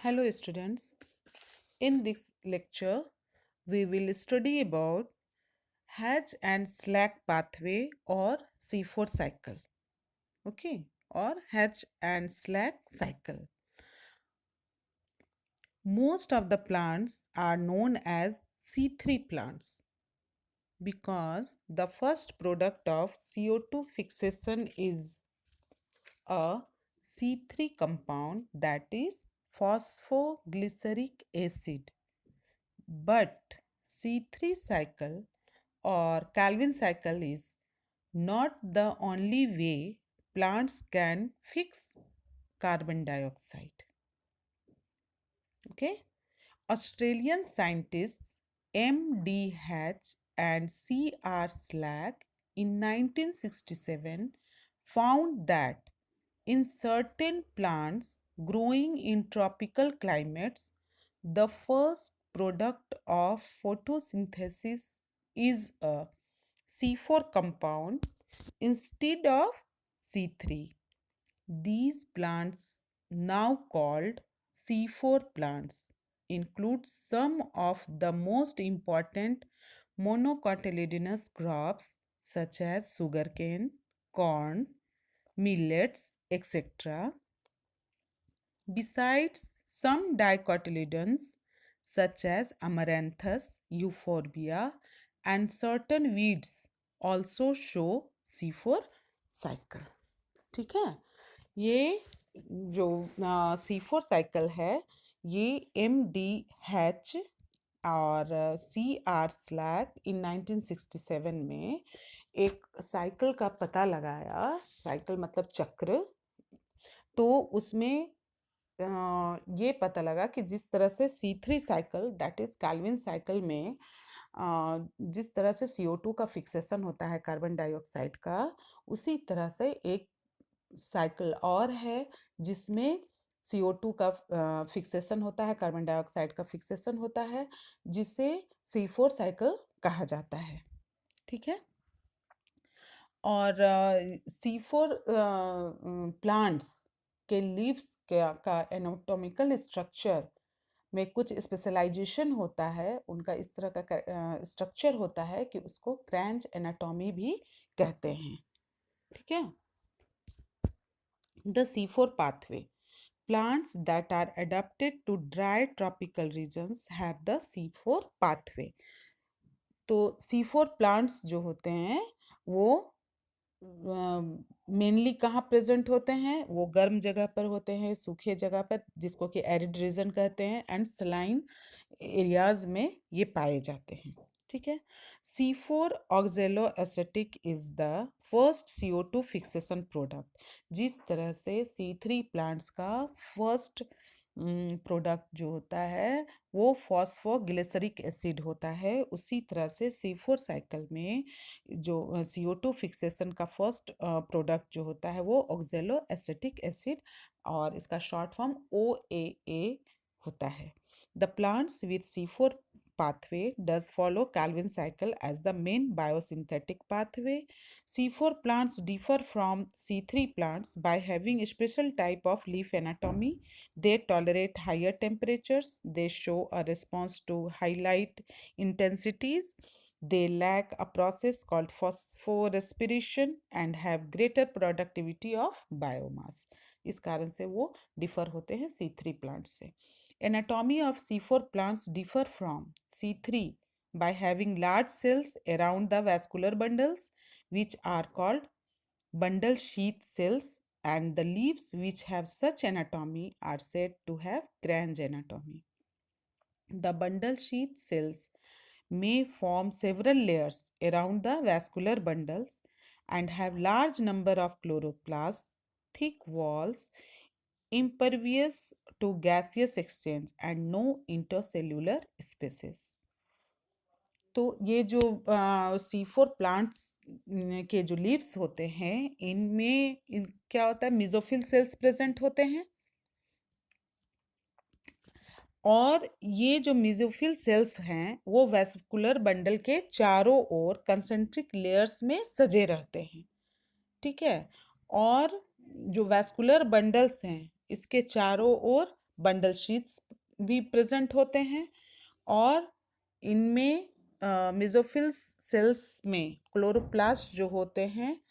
Hello students, in this lecture we will study about Hatch and Slack pathway or C4 cycle. Okay, or Hatch and Slack cycle. Most of the plants are known as C3 plants because the first product of CO2 fixation is a C3 compound, that is phosphoglyceric acid. But C3 cycle or Calvin cycle is not the only way plants can fix carbon dioxide. Okay, Australian scientists M.D. Hatch and C.R. Slack in 1967 found that in certain plants growing in tropical climates, the first product of photosynthesis is a C4 compound instead of C3. These plants, now called C4 plants, include some of the most important monocotyledonous crops such as sugarcane, corn, millets, etc. Besides, some dicotyledons such as amaranthus, euphorbia, and certain weeds also show C4 cycle. ठीक है, ये जो C4 cycle है ये M.D. Hatch और C.R. Slack इन 1967 में एक cycle का पता लगाया। साइकिल मतलब चक्र। तो उसमें ये पता लगा कि जिस तरह से C3 cycle that is Calvin cycle में जिस तरह से CO2 का फिक्सेशन होता है कार्बन डाइऑक्साइड का, उसी तरह से एक साइकिल और है जिसमें CO2 का फिक्सेशन होता है, कार्बन डाइऑक्साइड का फिक्सेशन होता है, जिसे C4 साइकिल कहा जाता है। ठीक है, और C4 प्लांट्स के लीव्स का एनाटॉमिकल स्ट्रक्चर में कुछ स्पेशलाइजेशन होता है। उनका इस तरह का स्ट्रक्चर होता है कि उसको क्रैंच एनाटॉमी भी कहते हैं। ठीक है, the C4 pathway. Plants that are adapted to dry tropical regions have the C4 pathway. तो C4 प्लांट्स जो होते हैं वो मेनली कहाँ प्रेजेंट होते हैं? वो गर्म जगह पर होते हैं, सूखे जगह पर, जिसको कि एरिड रीजन कहते हैं, एंड सलाइन एरियाज में ये पाए जाते हैं। ठीक है, C4 oxaloacetic is the first CO2 fixation product. जिस तरह से C3 प्लांट्स का फर्स्ट प्रोडक्ट जो होता है वो फॉस्फोग्लिसरिक एसिड होता है, उसी तरह से C4 साइकिल में जो CO2 फिक्सेशन का फर्स्ट प्रोडक्ट जो होता है वो ऑक्जेलो एसिटिक एसिड और इसका शॉर्ट फॉर्म OAA होता है। The plants with C4 pathway does follow Calvin cycle as the main biosynthetic pathway. C4 plants differ from C3 plants by having a special type of leaf anatomy. They tolerate higher temperatures. They show a response to high light intensities. They lack a process called phosphorespiration and have greater productivity of biomass. इस कारण से वो differ होते हैं C3 plants से। Anatomy of C4 plants differ from C3 by having large cells around the vascular bundles, which are called bundle sheath cells, and the leaves which have such anatomy are said to have Grange anatomy. The bundle sheath cells may form several layers around the vascular bundles and have large number of chloroplasts, thick walls, impervious to gaseous exchange and no intercellular spaces. तो ये जो C4 plants के जो leaves होते हैं इनमें क्या होता है, मिजोफिल सेल्स प्रेजेंट होते हैं, और ये जो मिजोफिल सेल्स हैं वो वेस्कुलर बंडल के चारों ओर कंसेंट्रिक लेयर्स में सजे रहते हैं। ठीक है, और जो वेस्कुलर बंडल्स हैं इसके चारों ओर बंडल शीट्स भी प्रेजेंट होते हैं, और इनमें मेसोफिल सेल्स में क्लोरोप्लास्ट जो होते हैं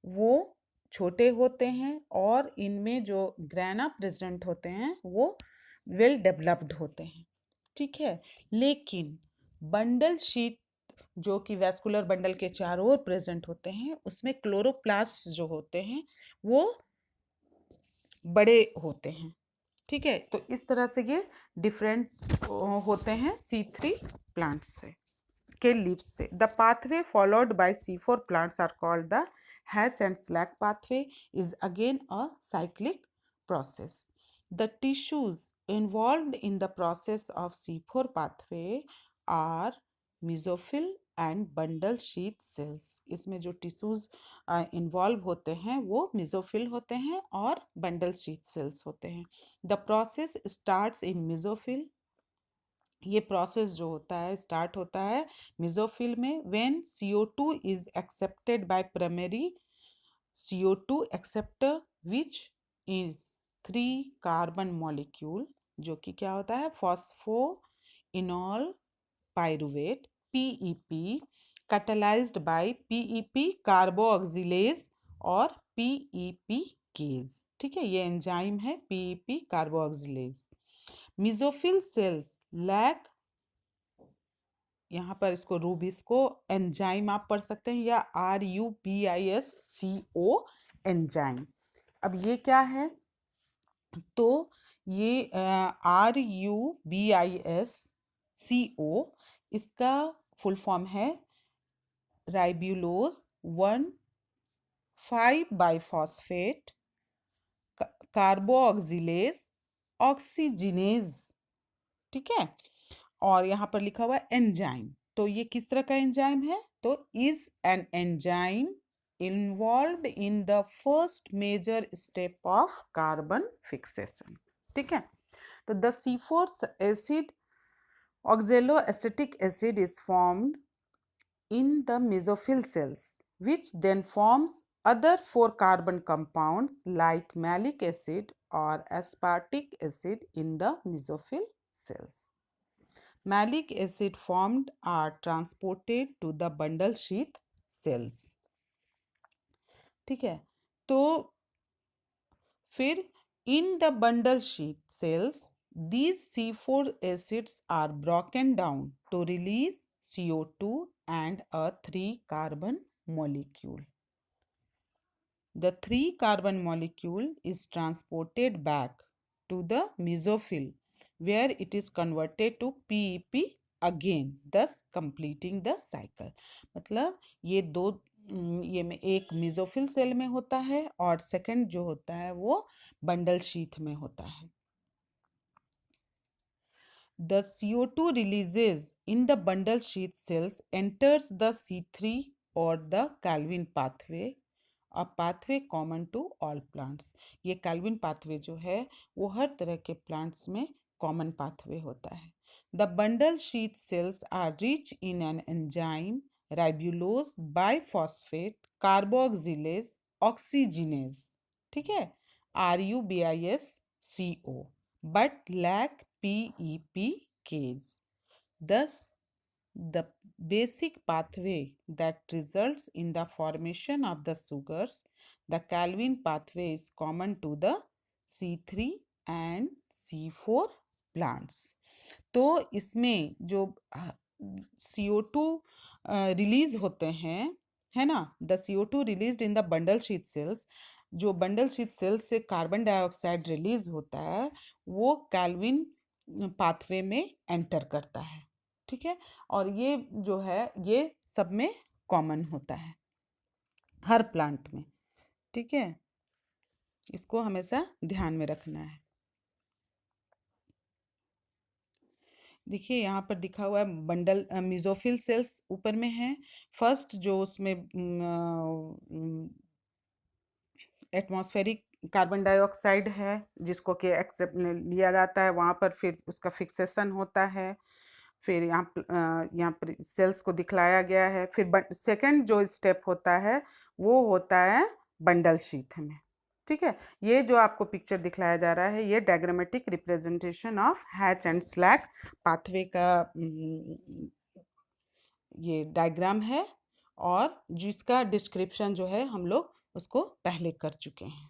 वो छोटे होते हैं, और इनमें जो ग्रैना प्रेजेंट होते हैं वो वेल डेवलप्ड होते हैं। ठीक है, लेकिन बंडल शीट जो कि वैस्कुलर बंडल के चारों ओर प्रेजेंट होते हैं, उसमें क्लोरोप्लास्ट जो होते हैं वो बड़े होते हैं। ठीक है, तो इस तरह से ये डिफरेंट होते हैं C3 प्लांट्स से, के लीव्स से। The pathway followed by C4 plants are called the Hatch and Slack pathway, is again a cyclic process. The tissues involved in the process of C4 pathway are mesophyll and bundle sheath cells. इसमें जो tissues involve होते हैं वो mesophyll होते हैं और bundle sheath sales होते हैं। The process starts in mesophyll, ये प्रोसेस जो होता है स्टार्ट होता है मेसोफिल में when CO2 is accepted by primary CO2 acceptor which is 3 carbon molecule, जो कि क्या होता है phosphoenol pyruvate PEP, catalyzed by PEP कार्बोऑक्सिलेज और PEP केज। ठीक है, ये एंजाइम है PEP कार्बोऑक्सिलेज। मिजोफिल सेल्स लैक, यहाँ पर इसको रूबिस्को एंजाइम आप पढ़ सकते हैं, या RUBISCO एंजाइम। अब ये क्या है, तो ये RUBISCO, इसका फुल फॉर्म है राइब्यूलोज 1,5-बाइफॉस्फेट कार्बोऑक्सिलेज ऑक्सीजिनेज। ठीक है, और यहाँ पर लिखा हुआ है एंजाइम, तो ये किस तरह का एंजाइम है, तो is an enzyme involved in the first major step of carbon fixation. ठीक है, तो the C4 acid oxaloacetic acid is formed in the mesophyll cells, which then forms other 4 carbon compounds like malic acid or aspartic acid in the mesophyll cells. Malic acid formed are transported to the bundle sheath cells. ठीक है, तो फिर in the bundle sheath cells these C4 acids are broken down to release CO2 and a 3 carbon molecule. The 3 carbon molecule is transported back to the mesophyll where it is converted to PEP again, thus completing the cycle. मतलब ये दो ये में एक mesophyll cell में होता है और सेकंड जो होता है वो बंडल शीथ में होता है। The CO2 releases in the bundle sheath cells enters the C3 or the Calvin pathway, a pathway common to all plants. ये कैल्विन पाथवे जो है वो हर तरह के प्लांट्स में कॉमन पाथवे होता है। The bundle sheath cells are rich in an enzyme ribulose biphosphate carboxylase oxygenase. ठीक है, RUBISCO, but lack PEP case. Thus, the basic pathway that results in the formation of the sugars, the Calvin pathway, is common to the C3 and C4 plants. तो इसमें जो CO2 release होते हैं, है ना, the CO2 released in the bundle sheath sales, जो bundle sheath sales से carbon dioxide release होता है वो कैल्विन पाथवे में एंटर करता है। ठीक है, और ये जो है ये सब में कॉमन होता है हर प्लांट में। ठीक है, इसको हमेशा ध्यान में रखना है। देखिए यहाँ पर दिखा हुआ है बंडल मेसोफिल सेल्स ऊपर में है। फर्स्ट जो उसमें एटमॉस्फेरिक कार्बन डाइऑक्साइड है जिसको कि एक्सेप्ट लिया जाता है, वहाँ पर फिर उसका फिक्सेशन होता है, फिर यहाँ पर सेल्स को दिखलाया गया है। फिर सेकंड जो स्टेप होता है वो होता है बंडल शीथ में। ठीक है, ये जो आपको पिक्चर दिखलाया जा रहा है ये diagrammatic representation of hatch and Slack pathway का ये डायग्राम है, और जिसका डिस्क्रिप्शन जो है हम लोग उसको पहले कर चुके हैं।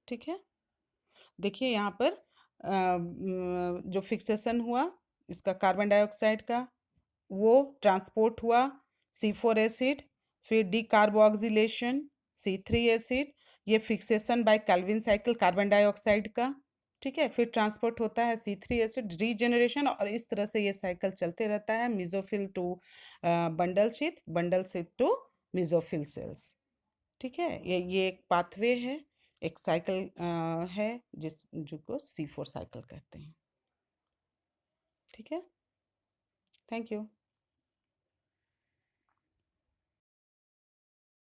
ठीक है, देखिए यहाँ पर जो फिक्सेशन हुआ इसका कार्बन डाइऑक्साइड का, वो ट्रांसपोर्ट हुआ C4 एसिड, फिर डीकार्बोक्सिलेशन C3 एसिड, ये fixation by Calvin cycle carbon dioxide का। ठीक है, फिर ट्रांसपोर्ट होता है C3 एसिड, रीजनरेशन, और इस तरह से ये साइकिल चलते रहता है mesophyll to bundle sheath to mesophyll cells. ठीक है, ये एक पाथवे है, एक साइकिल है जिसको C4 साइकिल कहते हैं। ठीक है, थैंक यू।